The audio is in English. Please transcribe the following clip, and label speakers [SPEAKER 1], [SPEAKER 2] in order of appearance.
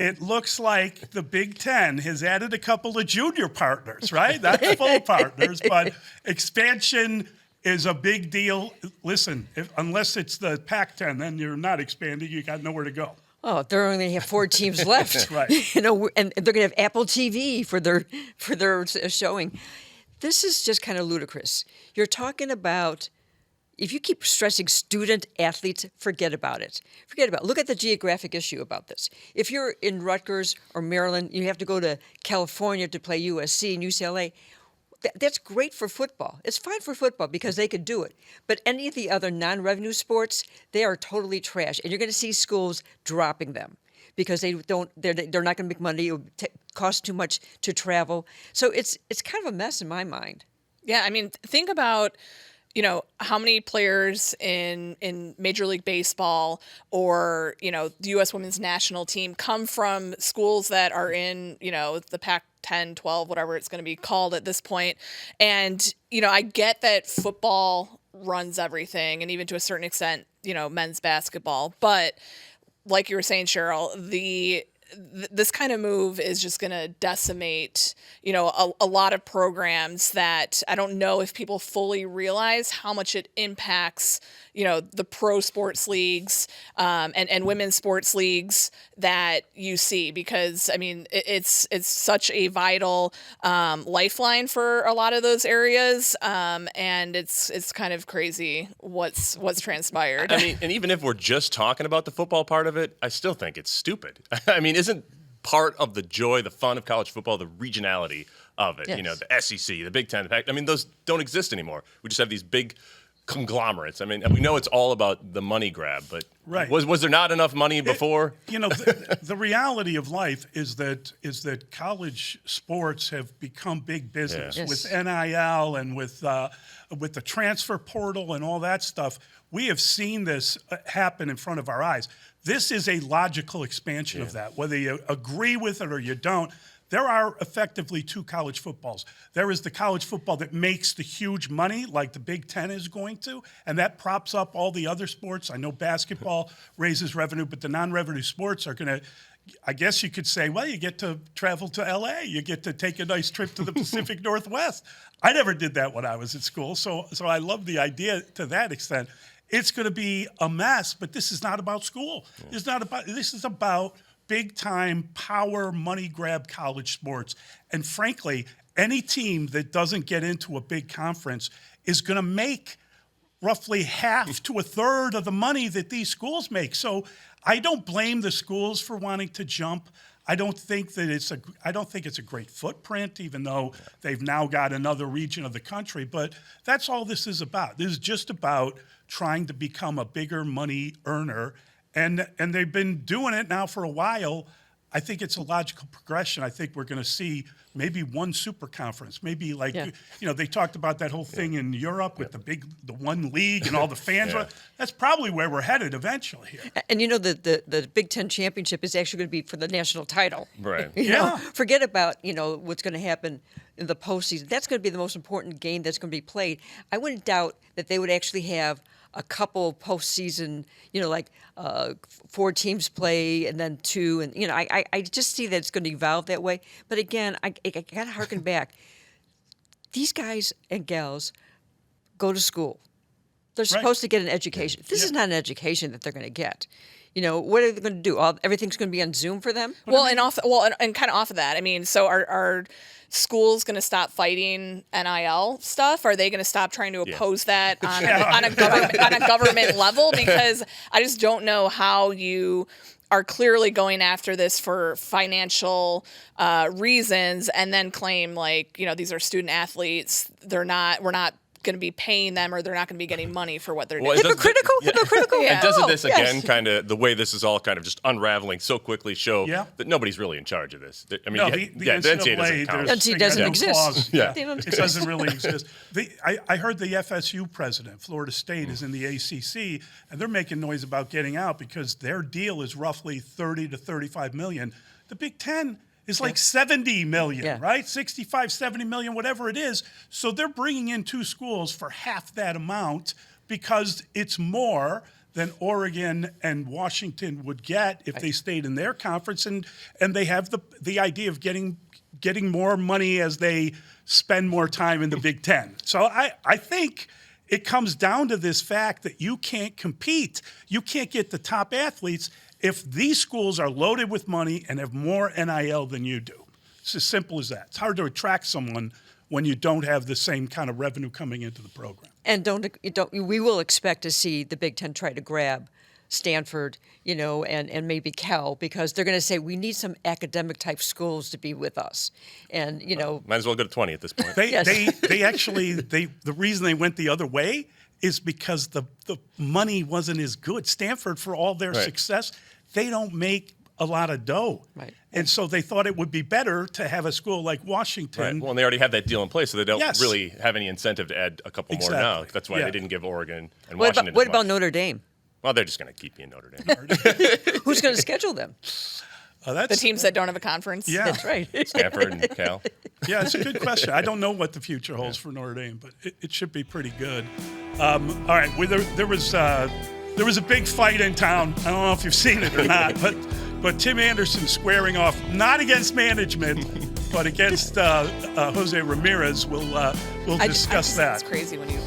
[SPEAKER 1] it looks like the Big Ten has added a couple of junior partners, right? Not full partners, but expansion is a big deal. Listen, unless it's the Pac-10, then you're not expanding. You got nowhere to go.
[SPEAKER 2] Oh, they're only going to have 4 teams left.
[SPEAKER 1] Right.
[SPEAKER 2] And they're going to have Apple TV for their showing. This is just kind of ludicrous. You're talking about, if you keep stressing student athletes, forget about it. Look at the geographic issue about this. If you're in Rutgers or Maryland, you have to go to California to play USC and UCLA. That's great for football. It's fine for football because they could do it. But any of the other non-revenue sports, they are totally trash. And you're going to see schools dropping them because they're not going to make money. It will cost too much to travel. So it's kind of a mess in my mind.
[SPEAKER 3] Yeah, I mean, think about, how many players in Major League Baseball or, the U.S. women's national team come from schools that are in, the Pac-10, 12, whatever it's going to be called at this point. And, I get that football runs everything, and even to a certain extent, men's basketball. But like you were saying, Cheryl, this kind of move is just going to decimate, a lot of programs that I don't know if people fully realize how much it impacts, the pro sports leagues and women's sports leagues that you see, because I mean, it's such a vital lifeline for a lot of those areas, and it's kind of crazy what's transpired.
[SPEAKER 4] I mean, and even if we're just talking about the football part of it, I still think it's stupid. I mean, isn't part of the joy, the fun of college football, the regionality of it?
[SPEAKER 2] Yes.
[SPEAKER 4] The SEC, the Big Ten, the Pac. I mean, those don't exist anymore. We just have these big conglomerates. I mean, and we know it's all about the money grab, but
[SPEAKER 1] right.
[SPEAKER 4] was there not enough money before?
[SPEAKER 1] The reality of life is that college sports have become big business with NIL and with the transfer portal and all that stuff. We have seen this happen in front of our eyes. This is a logical expansion of that, whether you agree with it or you don't. There are effectively 2 college footballs. There is the college football that makes the huge money, like the Big Ten is going to, and that props up all the other sports. I know basketball raises revenue, but the non-revenue sports are going to, I guess you could say, well, you get to travel to L.A., you get to take a nice trip to the Pacific Northwest. I never did that when I was at school, so I love the idea to that extent. It's going to be a mess, but this is not about school. This is about big-time power money grab college sports. And frankly, any team that doesn't get into a big conference is going to make roughly half to a third of the money that these schools make. So I don't blame the schools for wanting to jump. I don't think it's a great footprint, even though they've now got another region of the country. But that's all this is about. This is just about trying to become a bigger money earner. And they've been doing it now for a while. I think it's a logical progression. I think we're going to see maybe one super conference, maybe like, they talked about that whole thing in Europe with the one league and all the fans. That's probably where we're headed eventually here.
[SPEAKER 2] And the Big Ten championship is actually going to be for the national title.
[SPEAKER 4] Right.
[SPEAKER 2] Forget about, what's going to happen in the postseason. That's going to be the most important game that's going to be played. I wouldn't doubt that they would actually have a couple postseason, 4 teams play and then 2. And, I just see that it's going to evolve that way. But again, I got to harken back. These guys and gals go to school. They're supposed to get an education. This is not an education that they're going to get. What are they going to do? Everything's going to be on Zoom for them?
[SPEAKER 3] And kind of off of that, I mean, so are schools going to stop fighting NIL stuff? Are they going to stop trying to oppose that on a government level? Because I just don't know how you are clearly going after this for financial reasons and then claim these are student athletes. We're not going to be paying them, or they're not going to be getting money for what they're doing.
[SPEAKER 2] Hypocritical?
[SPEAKER 4] And doesn't this again kind of, the way this is all kind of just unraveling so quickly, show that nobody's really in charge of this? I mean, the NCAA doesn't count.
[SPEAKER 2] NCAA doesn't exist.
[SPEAKER 1] It doesn't really exist. I heard the FSU president, Florida State, is in the ACC, and they're making noise about getting out because their deal is roughly 30 to 35 million. The Big Ten is like 70 million, right? 65, 70 million, whatever it is. So they're bringing in 2 schools for half that amount because it's more than Oregon and Washington would get if they stayed in their conference, and they have the idea of getting more money as they spend more time in the Big Ten. So I think it comes down to this fact that you can't compete. You can't get the top athletes if these schools are loaded with money and have more NIL than you do. It's as simple as that. It's hard to attract someone when you don't have the same kind of revenue coming into the program.
[SPEAKER 2] And we will expect to see the Big Ten try to grab Stanford, and maybe Cal, because they're going to say we need some academic type schools to be with us, and
[SPEAKER 4] might as well go to 20 at this point.
[SPEAKER 1] They actually the reason they went the other way is because the money wasn't as good. Stanford, for all their success, they don't make a lot of dough.
[SPEAKER 2] Right.
[SPEAKER 1] And so they thought it would be better to have a school like Washington.
[SPEAKER 4] Right. Well, and they already have that deal in place, so they don't really have any incentive to add a couple more now. That's why they didn't give Oregon and Washington.
[SPEAKER 2] What about Notre Dame?
[SPEAKER 4] Well, they're just going to keep you in Notre Dame.
[SPEAKER 2] Who's going to schedule them?
[SPEAKER 3] The teams that don't have a conference.
[SPEAKER 1] Yeah.
[SPEAKER 2] That's right.
[SPEAKER 4] Stanford and Cal.
[SPEAKER 1] Yeah, it's a good question. I don't know what the future holds for Notre Dame, but it should be pretty good. All right, there was a big fight in town. I don't know if you've seen it or not, but Tim Anderson squaring off, not against management, but against Jose Ramirez. We'll discuss that.
[SPEAKER 3] It's crazy when you